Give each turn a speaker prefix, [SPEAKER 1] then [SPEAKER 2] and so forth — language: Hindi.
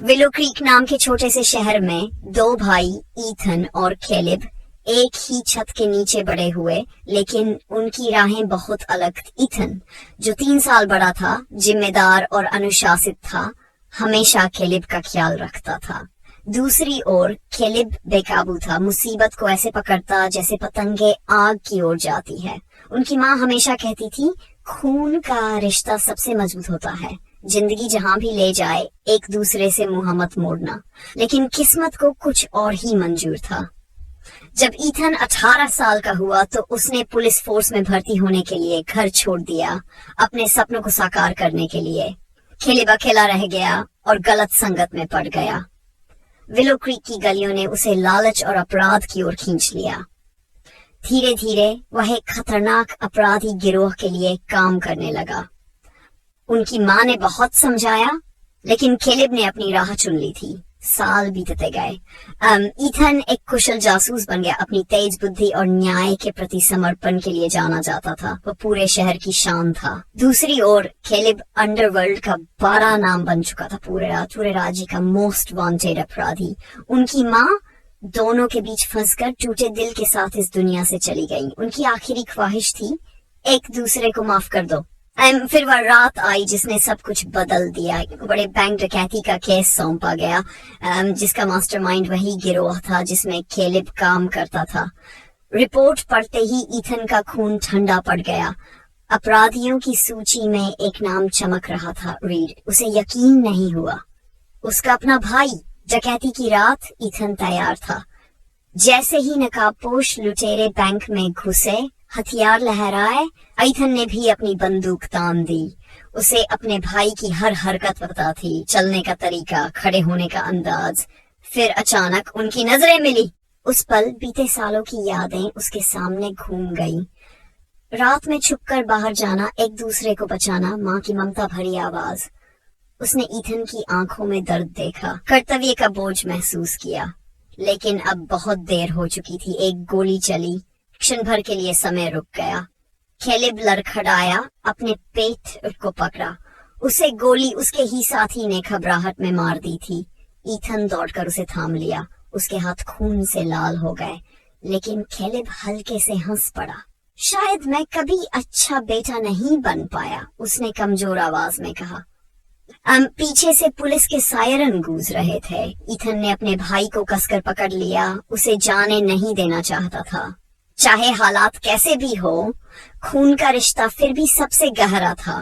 [SPEAKER 1] विलो क्रीक नाम के छोटे से शहर में दो भाई ईथन और कैलिब एक ही छत के नीचे बड़े हुए, लेकिन उनकी राहें बहुत अलग थी। ईथन, जो 3 साल बड़ा था, जिम्मेदार और अनुशासित था, हमेशा कैलिब का ख्याल रखता था। दूसरी ओर कैलिब बेकाबू था, मुसीबत को ऐसे पकड़ता जैसे पतंगे आग की ओर जाती है। उनकी माँ हमेशा कहती थी, खून का रिश्ता सबसे मजबूत होता है, जिंदगी जहां भी ले जाए एक दूसरे से मुंह मत मोड़ना। लेकिन किस्मत को कुछ और ही मंजूर था। जब ईथन 18 साल का हुआ तो उसने पुलिस फोर्स में भर्ती होने के लिए घर छोड़ दिया, अपने सपनों को साकार करने के लिए। कैलिब अकेला रह गया और गलत संगत में पड़ गया। विलो क्रीक की गलियों ने उसे लालच और अपराध की ओर खींच लिया। धीरे धीरे वह एक खतरनाक अपराधी गिरोह के लिए काम करने लगा। उनकी माँ ने बहुत समझाया, लेकिन कैलिब ने अपनी राह चुन ली थी। साल बीतते गए। ईथन एक कुशल जासूस बन गया। अपनी तेज बुद्धि और न्याय के प्रति समर्पण के लिए जाना जाता था। वह पूरे शहर की शान था। दूसरी ओर कैलिब अंडरवर्ल्ड का बड़ा नाम बन चुका था, पूरे राज्य का मोस्ट वांटेड अपराधी। उनकी माँ दोनों के बीच फंसकर टूटे दिल के साथ इस दुनिया से चली गई। उनकी आखिरी ख्वाहिश थी, एक दूसरे को माफ कर दो। फिर वह रात आई जिसने सब कुछ बदल दिया। बड़े बैंक डकैती का केस सौंपा गया, जिसका मास्टरमाइंड वही गिरोह था जिसमें कैलिब काम करता था। रिपोर्ट पढ़ते ही ईथन का खून ठंडा पड़ गया। अपराधियों की सूची में एक नाम चमक रहा था, रीड। उसे यकीन नहीं हुआ, उसका अपना भाई। डकैती की रात ईथन तैयार था। जैसे ही नकाबपोश लुटेरे बैंक में घुसे, हथियार लहराए, ईथन ने भी अपनी बंदूक तान दी। उसे अपने भाई की हर हरकत पता थी, चलने का तरीका, खड़े होने का अंदाज। फिर अचानक उनकी नजरें मिली। उस पल बीते सालों की यादें उसके सामने घूम गईं। रात में छुपकर बाहर जाना, एक दूसरे को बचाना, माँ की ममता भरी आवाज। उसने ईथन की आंखों में दर्द देखा, कर्तव्य का बोझ महसूस किया। लेकिन अब बहुत देर हो चुकी थी। एक गोली चली, क्षण भर के लिए समय रुक गया। कैलिब लड़खड़ाया, अपने पेट को पकड़ा। उसे गोली उसके ही साथी ने घबराहट में मार दी थी। ईथन दौड़कर उसे थाम लिया। उसके हाथ खून से लाल हो गए, लेकिन कैलिब हल्के से हंस पड़ा। शायद मैं कभी अच्छा बेटा नहीं बन पाया, उसने कमजोर आवाज में कहा। पीछे से पुलिस के सायरन गूंज रहे थे। ईथन ने अपने भाई को कसकर पकड़ लिया। उसे जाने नहीं देना चाहता था। चाहे हालात कैसे भी हो, खून का रिश्ता फिर भी सबसे गहरा था।